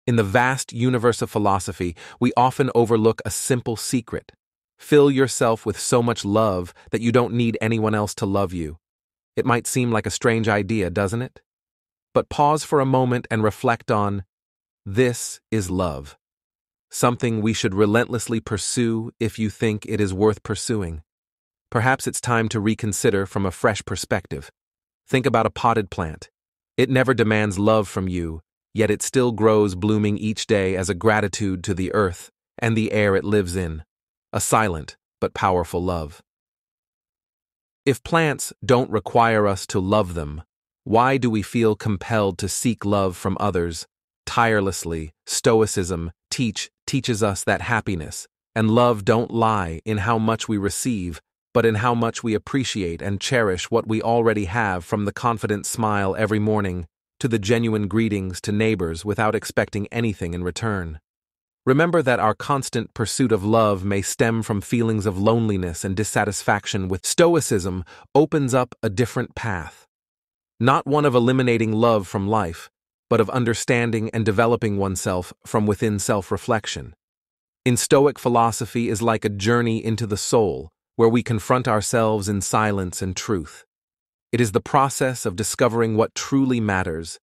In the vast universe of philosophy, we often overlook a simple secret. Fill yourself with so much love that you don't need anyone else to love you. It might seem like a strange idea, doesn't it? But pause for a moment and reflect on, this is love. Something we should relentlessly pursue if you think it is worth pursuing. Perhaps it's time to reconsider from a fresh perspective. Think about a potted plant. It never demands love from you, yet it still grows, blooming each day as a gratitude to the earth and the air it lives in. A silent but powerful love. If plants don't require us to love them, why do we feel compelled to seek love from others? Tirelessly, Stoicism teaches us that happiness and love don't lie in how much we receive, but in how much we appreciate and cherish what we already have, from the confident smile every morning to the genuine greetings to neighbors without expecting anything in return. Remember that our constant pursuit of love may stem from feelings of loneliness and dissatisfaction. With Stoicism opens up a different path. Not one of eliminating love from life, but of understanding and developing oneself from within. Self-reflection in Stoic philosophy is like a journey into the soul, where we confront ourselves in silence and truth. It is the process of discovering what truly matters,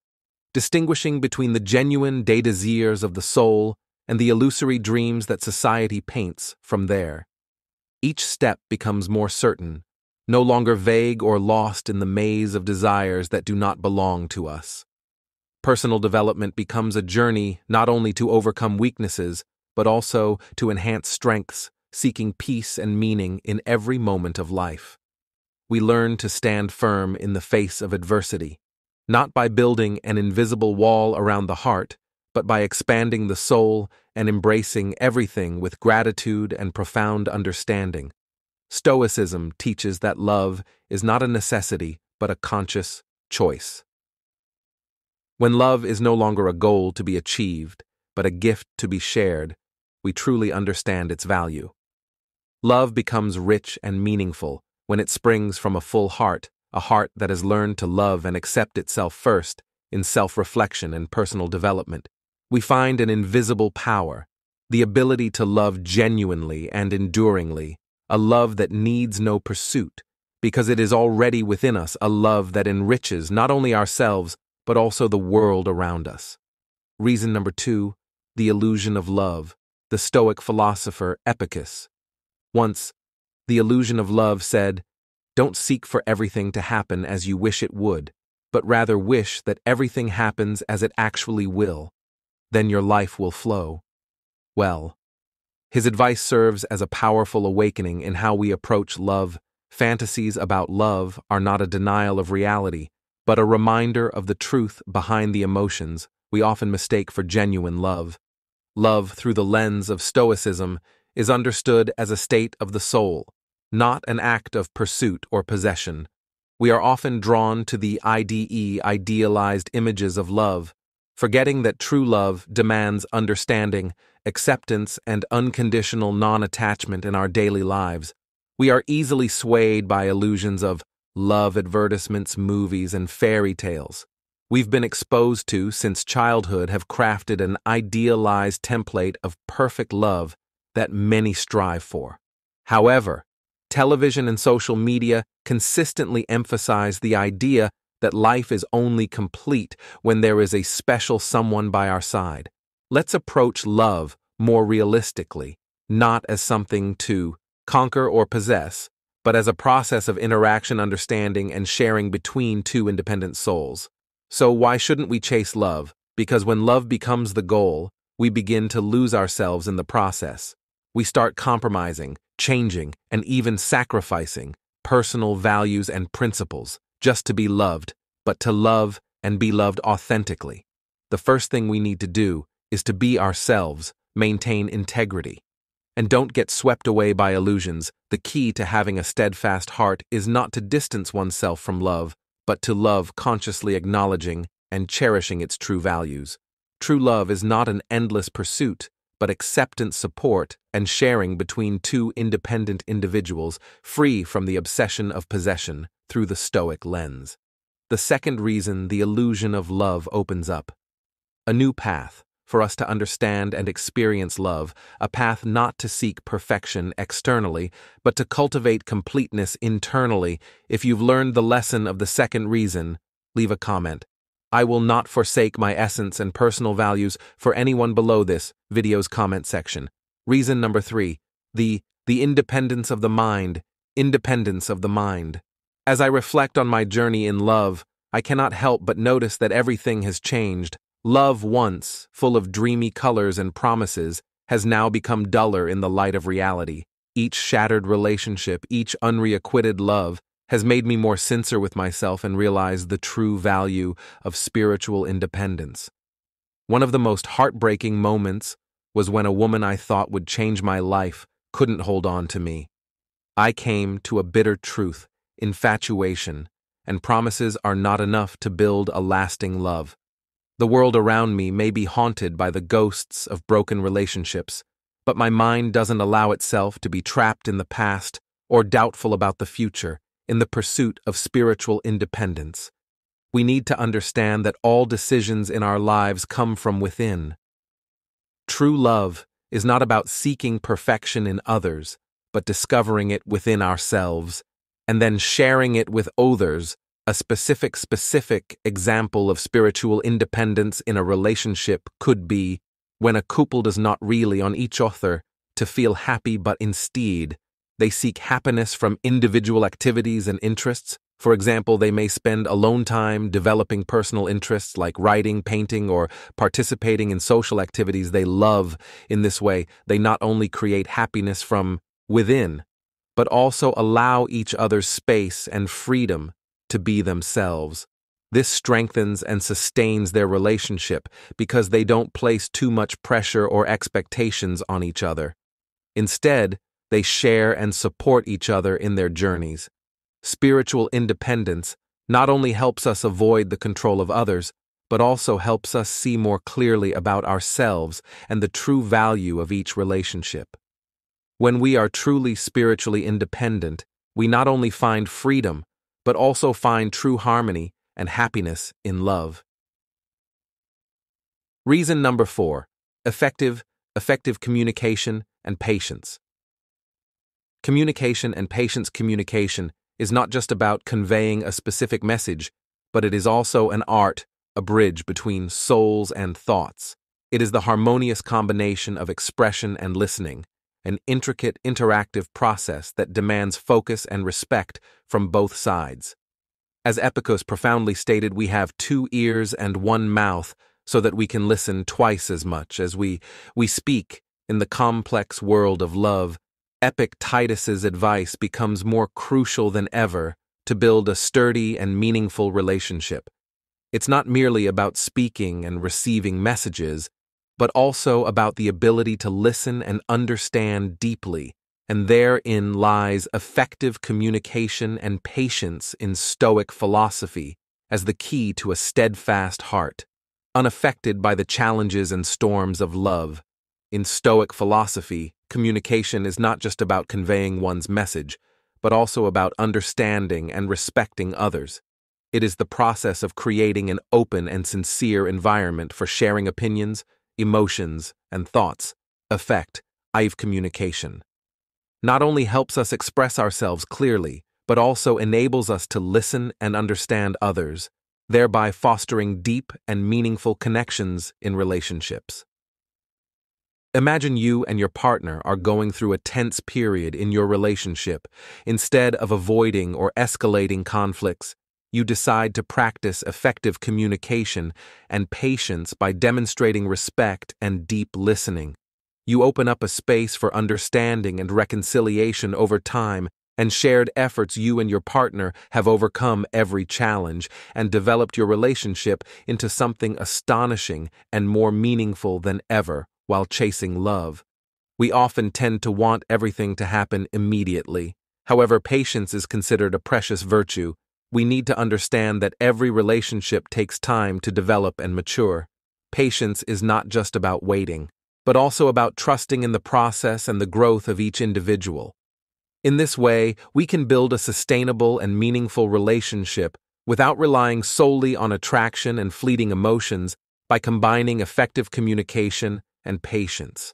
distinguishing between the genuine désirs of the soul and the illusory dreams that society paints. From there, each step becomes more certain, no longer vague or lost in the maze of desires that do not belong to us. Personal development becomes a journey not only to overcome weaknesses, but also to enhance strengths, seeking peace and meaning in every moment of life. We learn to stand firm in the face of adversity, not by building an invisible wall around the heart, but by expanding the soul and embracing everything with gratitude and profound understanding. Stoicism teaches that love is not a necessity, but a conscious choice. When love is no longer a goal to be achieved, but a gift to be shared, we truly understand its value. Love becomes rich and meaningful when it springs from a full heart, a heart that has learned to love and accept itself first. In self-reflection and personal development, we find an invisible power, the ability to love genuinely and enduringly, a love that needs no pursuit, because it is already within us, a love that enriches not only ourselves, but also the world around us. Reason number 2, the illusion of love. The Stoic philosopher Epictetus once, the illusion of love, said, "Don't seek for everything to happen as you wish it would, but rather wish that everything happens as it actually will. Then your life will flow." Well, his advice serves as a powerful awakening in how we approach love. Fantasies about love are not a denial of reality, but a reminder of the truth behind the emotions we often mistake for genuine love. Love, through the lens of Stoicism, is understood as a state of the soul, not an act of pursuit or possession. We are often drawn to the idealized images of love, forgetting that true love demands understanding, acceptance, and unconditional non-attachment in our daily lives. We are easily swayed by illusions of love advertisements, movies, and fairy tales we've been exposed to since childhood have crafted an idealized template of perfect love that many strive for. However, television and social media consistently emphasize the idea that life is only complete when there is a special someone by our side. Let's approach love more realistically, not as something to conquer or possess, but as a process of interaction, understanding, and sharing between two independent souls. So why shouldn't we chase love? Because when love becomes the goal, we begin to lose ourselves in the process. We start compromising, changing, and even sacrificing personal values and principles just to be loved, but to love and be loved authentically. The first thing we need to do is to be ourselves, maintain integrity. And don't get swept away by illusions. The key to having a steadfast heart is not to distance oneself from love, but to love consciously, acknowledging and cherishing its true values. True love is not an endless pursuit, but acceptance, support, and sharing between two independent individuals, free from the obsession of possession through the Stoic lens. The second reason the illusion of love opens up: a new path, for us to understand and experience love, a path not to seek perfection externally, but to cultivate completeness internally. If you've learned the lesson of the second reason, leave a comment. I will not forsake my essence and personal values for anyone below this video's comment section. Reason number 3, the independence of the mind, independence of the mind. As I reflect on my journey in love, I cannot help but notice that everything has changed. Love, once full of dreamy colors and promises, has now become duller in the light of reality. Each shattered relationship, each unrequited love, has made me more sincere with myself and realize the true value of spiritual independence. One of the most heartbreaking moments was when a woman I thought would change my life couldn't hold on to me. I came to a bitter truth: infatuation and promises are not enough to build a lasting love. The world around me may be haunted by the ghosts of broken relationships, but my mind doesn't allow itself to be trapped in the past or doubtful about the future in the pursuit of spiritual independence. We need to understand that all decisions in our lives come from within. True love is not about seeking perfection in others, but discovering it within ourselves and then sharing it with others. A specific example of spiritual independence in a relationship could be when a couple does not rely on each other to feel happy, but instead they seek happiness from individual activities and interests. For example, they may spend alone time developing personal interests like writing, painting, or participating in social activities they love. In this way, they not only create happiness from within, but also allow each other space and freedom to be themselves. This strengthens and sustains their relationship because they don't place too much pressure or expectations on each other. Instead, they share and support each other in their journeys. Spiritual independence not only helps us avoid the control of others, but also helps us see more clearly about ourselves and the true value of each relationship. When we are truly spiritually independent, we not only find freedom, but also find true harmony and happiness in love. Reason number 4, effective communication and patience. Communication and patience. Communication is not just about conveying a specific message, but it is also an art, a bridge between souls and thoughts. It is the harmonious combination of expression and listening, an intricate, interactive process that demands focus and respect from both sides. As Epictetus profoundly stated, we have 2 ears and 1 mouth so that we can listen twice as much as we speak. In the complex world of love, Epictetus's advice becomes more crucial than ever to build a sturdy and meaningful relationship. It's not merely about speaking and receiving messages, but also about the ability to listen and understand deeply, and therein lies effective communication and patience in Stoic philosophy as the key to a steadfast heart, unaffected by the challenges and storms of love. In Stoic philosophy, communication is not just about conveying one's message, but also about understanding and respecting others. It is the process of creating an open and sincere environment for sharing opinions, emotions, and thoughts. Effective communication not only helps us express ourselves clearly, but also enables us to listen and understand others, thereby fostering deep and meaningful connections in relationships. Imagine you and your partner are going through a tense period in your relationship. Instead of avoiding or escalating conflicts, you decide to practice effective communication and patience by demonstrating respect and deep listening. You open up a space for understanding and reconciliation over time, and shared efforts. You and your partner have overcome every challenge and developed your relationship into something astonishing and more meaningful than ever while chasing love. We often tend to want everything to happen immediately. However, patience is considered a precious virtue. We need to understand that every relationship takes time to develop and mature. Patience is not just about waiting, but also about trusting in the process and the growth of each individual. In this way, we can build a sustainable and meaningful relationship without relying solely on attraction and fleeting emotions. by combining effective communication and patience.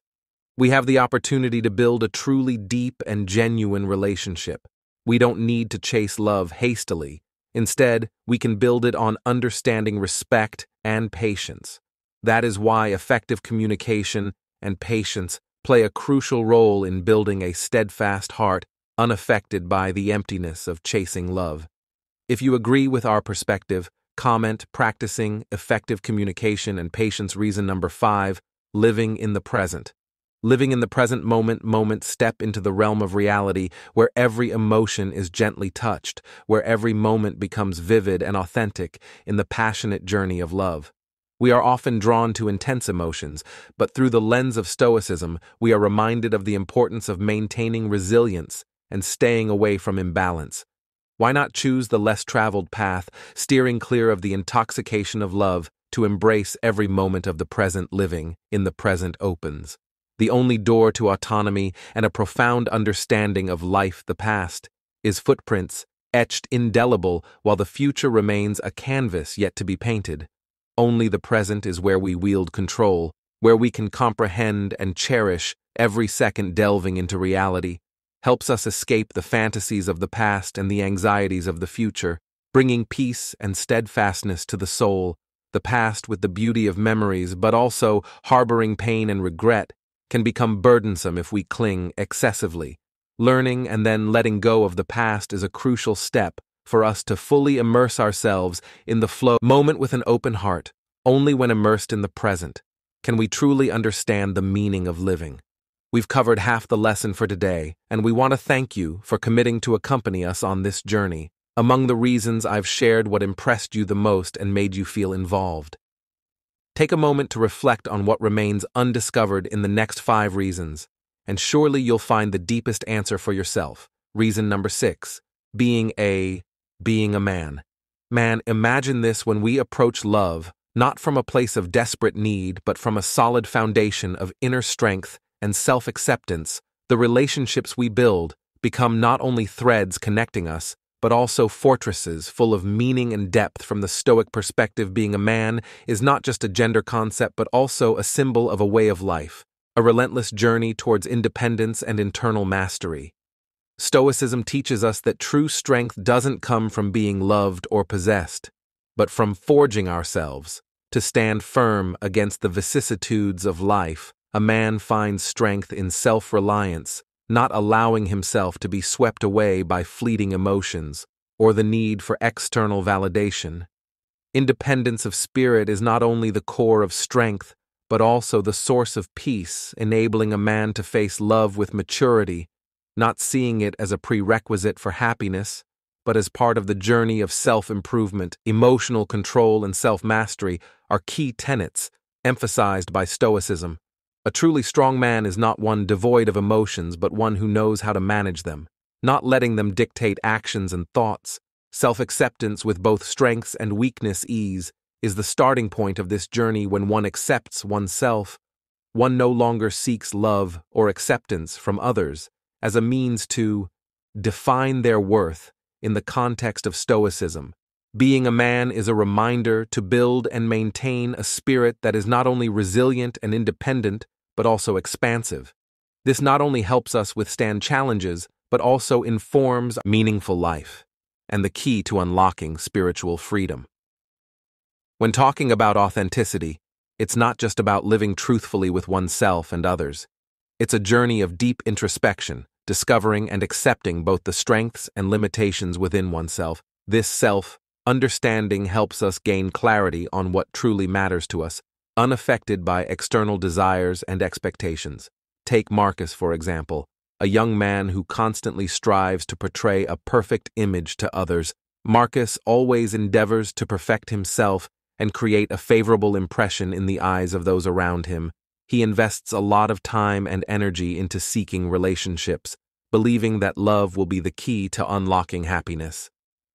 We have the opportunity to build a truly deep and genuine relationship. We don't need to chase love hastily. Instead, we can build it on understanding, respect, and patience. That is why effective communication and patience play a crucial role in building a steadfast heart unaffected by the emptiness of chasing love. If you agree with our perspective, comment practicing effective communication and patience. Reason number 5, living in the present. Living in the present moment, step into the realm of reality where every emotion is gently touched, where every moment becomes vivid and authentic in the passionate journey of love. We are often drawn to intense emotions, but through the lens of Stoicism, we are reminded of the importance of maintaining resilience and staying away from imbalance. Why not choose the less traveled path, steering clear of the intoxication of love to embrace every moment of the present? Living in the present opens the only door to autonomy and a profound understanding of life. The past is footprints etched indelible, while the future remains a canvas yet to be painted. Only the present is where we wield control, where we can comprehend and cherish every second. Delving into reality helps us escape the fantasies of the past and the anxieties of the future, bringing peace and steadfastness to the soul. The past, with the beauty of memories but also harboring pain and regret, can become burdensome if we cling excessively. Learning and then letting go of the past is a crucial step for us to fully immerse ourselves in the flow moment with an open heart. Only when immersed in the present can we truly understand the meaning of living. We've covered half the lesson for today, and we want to thank you for committing to accompany us on this journey. Among the reasons I've shared what impressed you the most and made you feel involved. Take a moment to reflect on what remains undiscovered in the next 5 reasons, and surely you'll find the deepest answer for yourself. Reason number 6, being a man. Man, imagine this: when we approach love, not from a place of desperate need, but from a solid foundation of inner strength and self-acceptance, the relationships we build become not only threads connecting us, but also fortresses full of meaning and depth. From the Stoic perspective, being a man is not just a gender concept, but also a symbol of a way of life, a relentless journey towards independence and internal mastery. Stoicism teaches us that true strength doesn't come from being loved or possessed, but from forging ourselves to stand firm against the vicissitudes of life. A man finds strength in self-reliance, not allowing himself to be swept away by fleeting emotions or the need for external validation. Independence of spirit is not only the core of strength, but also the source of peace, enabling a man to face love with maturity, not seeing it as a prerequisite for happiness, but as part of the journey of self-improvement. Emotional control and self-mastery are key tenets emphasized by Stoicism. A truly strong man is not one devoid of emotions, but one who knows how to manage them, not letting them dictate actions and thoughts. Self-acceptance, with both strengths and weakness ease, is the starting point of this journey. When one accepts oneself, one no longer seeks love or acceptance from others as a means to define their worth. In the context of Stoicism, being a man is a reminder to build and maintain a spirit that is not only resilient and independent, but also expansive. This not only helps us withstand challenges, but also informs meaningful life and the key to unlocking spiritual freedom. When talking about authenticity, it's not just about living truthfully with oneself and others. It's a journey of deep introspection, discovering and accepting both the strengths and limitations within oneself. This self-understanding helps us gain clarity on what truly matters to us, unaffected by external desires and expectations. Take Marcus, for example, a young man who constantly strives to portray a perfect image to others. Marcus always endeavors to perfect himself and create a favorable impression in the eyes of those around him. He invests a lot of time and energy into seeking relationships, believing that love will be the key to unlocking happiness.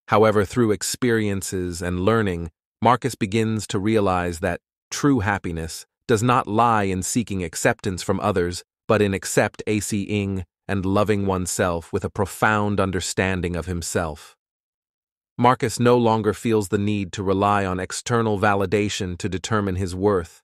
However, through experiences and learning, Marcus begins to realize that true happiness does not lie in seeking acceptance from others, but in accepting and loving oneself with a profound understanding of himself. Marcus no longer feels the need to rely on external validation to determine his worth.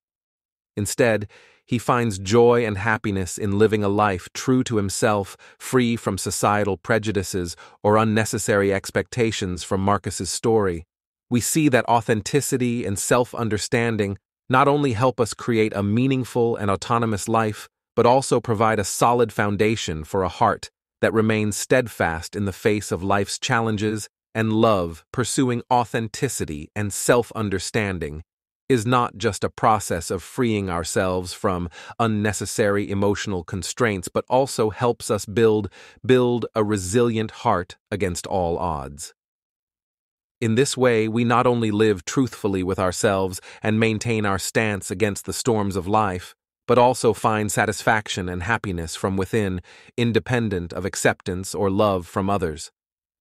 Instead, he finds joy and happiness in living a life true to himself, free from societal prejudices or unnecessary expectations from Marcus's story. We see that authenticity and self-understanding not only help us create a meaningful and autonomous life, but also provide a solid foundation for a heart that remains steadfast in the face of life's challenges, and love. Pursuing authenticity and self-understanding is not just a process of freeing ourselves from unnecessary emotional constraints, but also helps us build a resilient heart against all odds. In this way, we not only live truthfully with ourselves and maintain our stance against the storms of life, but also find satisfaction and happiness from within, independent of acceptance or love from others.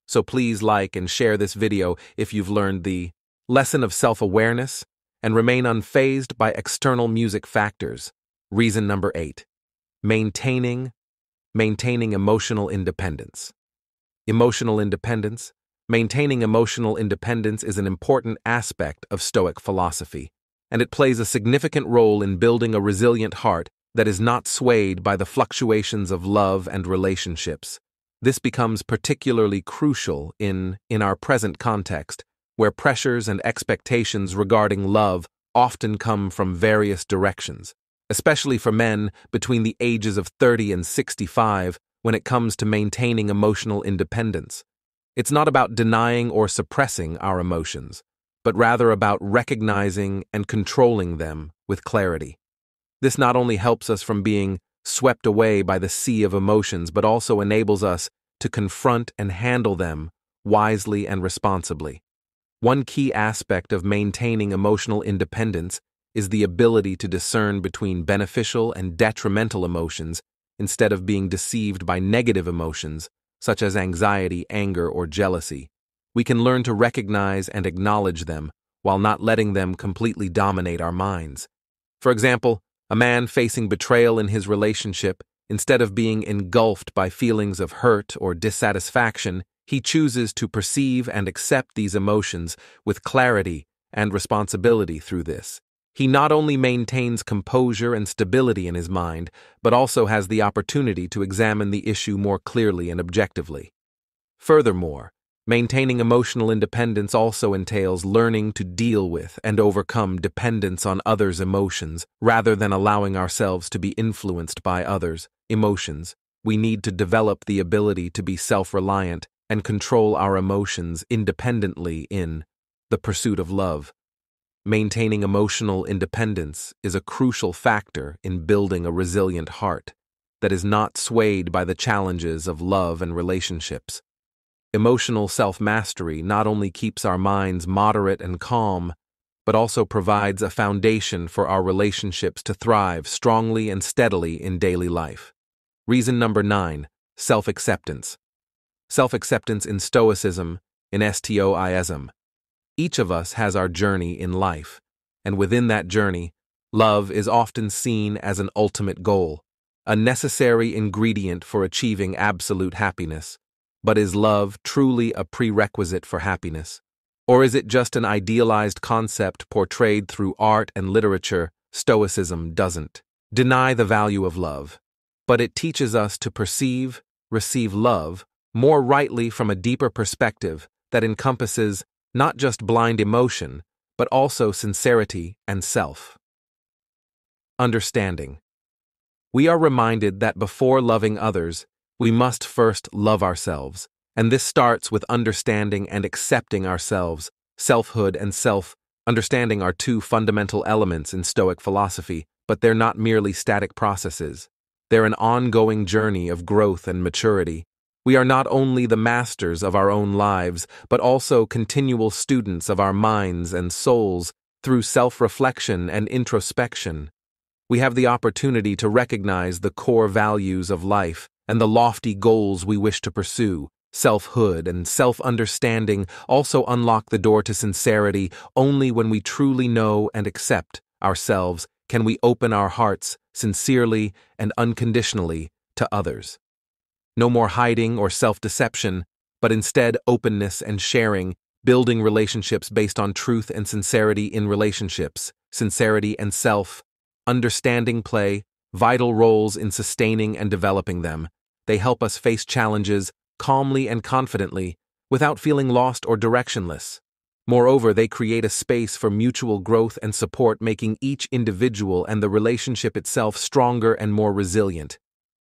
So please like and share this video if you've learned the lesson of self-awareness and remain unfazed by external music factors. Reason number 8. Maintaining emotional independence. Emotional independence. Maintaining emotional independence is an important aspect of Stoic philosophy, and it plays a significant role in building a resilient heart that is not swayed by the fluctuations of love and relationships. This becomes particularly crucial in our present context, where pressures and expectations regarding love often come from various directions, especially for men between the ages of 30 and 65 when it comes to maintaining emotional independence. It's not about denying or suppressing our emotions, but rather about recognizing and controlling them with clarity. This not only helps us from being swept away by the sea of emotions, but also enables us to confront and handle them wisely and responsibly. One key aspect of maintaining emotional independence is the ability to discern between beneficial and detrimental emotions instead of being deceived by negative emotions, such as anxiety, anger, or jealousy. We can learn to recognize and acknowledge them while not letting them completely dominate our minds. For example, a man facing betrayal in his relationship, instead of being engulfed by feelings of hurt or dissatisfaction, he chooses to perceive and accept these emotions with clarity and responsibility. Through this, he not only maintains composure and stability in his mind, but also has the opportunity to examine the issue more clearly and objectively. Furthermore, maintaining emotional independence also entails learning to deal with and overcome dependence on others' emotions rather than allowing ourselves to be influenced by others' emotions. We need to develop the ability to be self-reliant and control our emotions independently in the pursuit of love. Maintaining emotional independence is a crucial factor in building a resilient heart that is not swayed by the challenges of love and relationships. Emotional self-mastery not only keeps our minds moderate and calm, but also provides a foundation for our relationships to thrive strongly and steadily in daily life. Reason number 9, self-acceptance. Self-acceptance in Stoicism, in Stoicism. Each of us has our journey in life, and within that journey, love is often seen as an ultimate goal, a necessary ingredient for achieving absolute happiness. But is love truly a prerequisite for happiness? Or is it just an idealized concept portrayed through art and literature? Stoicism doesn't deny the value of love, but it teaches us to receive love more rightly from a deeper perspective that encompasses not just blind emotion, but also sincerity and self-understanding. We are reminded that before loving others, we must first love ourselves, and this starts with understanding and accepting ourselves. Selfhood and self-understanding are two fundamental elements in Stoic philosophy, but they're not merely static processes. They're an ongoing journey of growth and maturity. We are not only the masters of our own lives, but also continual students of our minds and souls through self-reflection and introspection. We have the opportunity to recognize the core values of life and the lofty goals we wish to pursue. Selfhood and self-understanding also unlock the door to sincerity. Only when we truly know and accept ourselves can we open our hearts sincerely and unconditionally to others. No more hiding or self-deception, but instead openness and sharing. building relationships based on truth and sincerity in relationships, sincerity and self-understanding play vital roles in sustaining and developing them. They help us face challenges calmly and confidently, without feeling lost or directionless. Moreover, they create a space for mutual growth and support, making each individual and the relationship itself stronger and more resilient.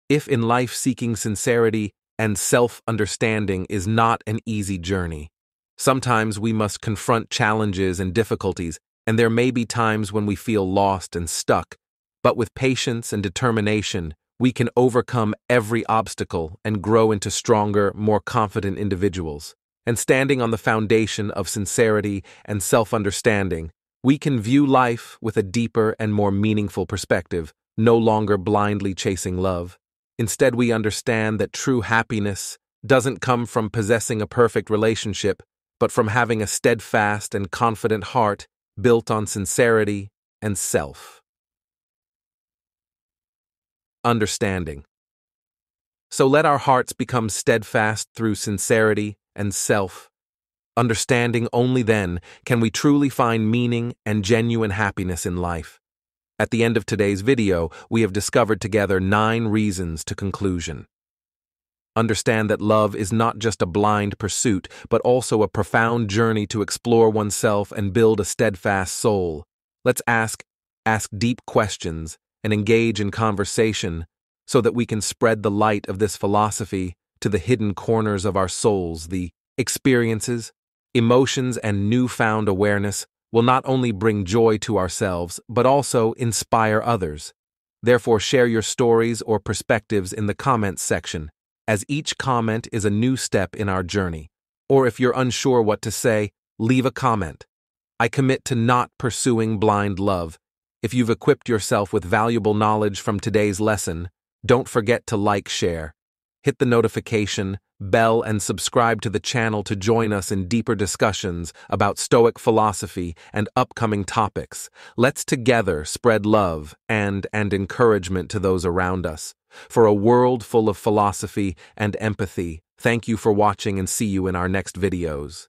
If in life seeking sincerity and self-understanding is not an easy journey, sometimes we must confront challenges and difficulties, and there may be times when we feel lost and stuck, but with patience and determination, we can overcome every obstacle and grow into stronger, more confident individuals. And standing on the foundation of sincerity and self-understanding, we can view life with a deeper and more meaningful perspective, no longer blindly chasing love. Instead, we understand that true happiness doesn't come from possessing a perfect relationship, but from having a steadfast and confident heart built on sincerity and self-understanding. So let our hearts become steadfast through sincerity and self-understanding. Only then can we truly find meaning and genuine happiness in life. At the end of today's video, we have discovered together 9 reasons to conclusion. Understand that love is not just a blind pursuit, but also a profound journey to explore oneself and build a steadfast soul. Let's ask deep questions and engage in conversation so that we can spread the light of this philosophy to the hidden corners of our souls. The experiences, emotions, and newfound awareness will not only bring joy to ourselves, but also inspire others. Therefore, share your stories or perspectives in the comments section, as each comment is a new step in our journey. Or if you're unsure what to say, leave a comment. I commit to not pursuing blind love. If you've equipped yourself with valuable knowledge from today's lesson, don't forget to like, share, hit the notification bell, and subscribe to the channel to join us in deeper discussions about Stoic philosophy and upcoming topics. Let's together spread love and encouragement to those around us. For a world full of philosophy and empathy, thank you for watching and see you in our next videos.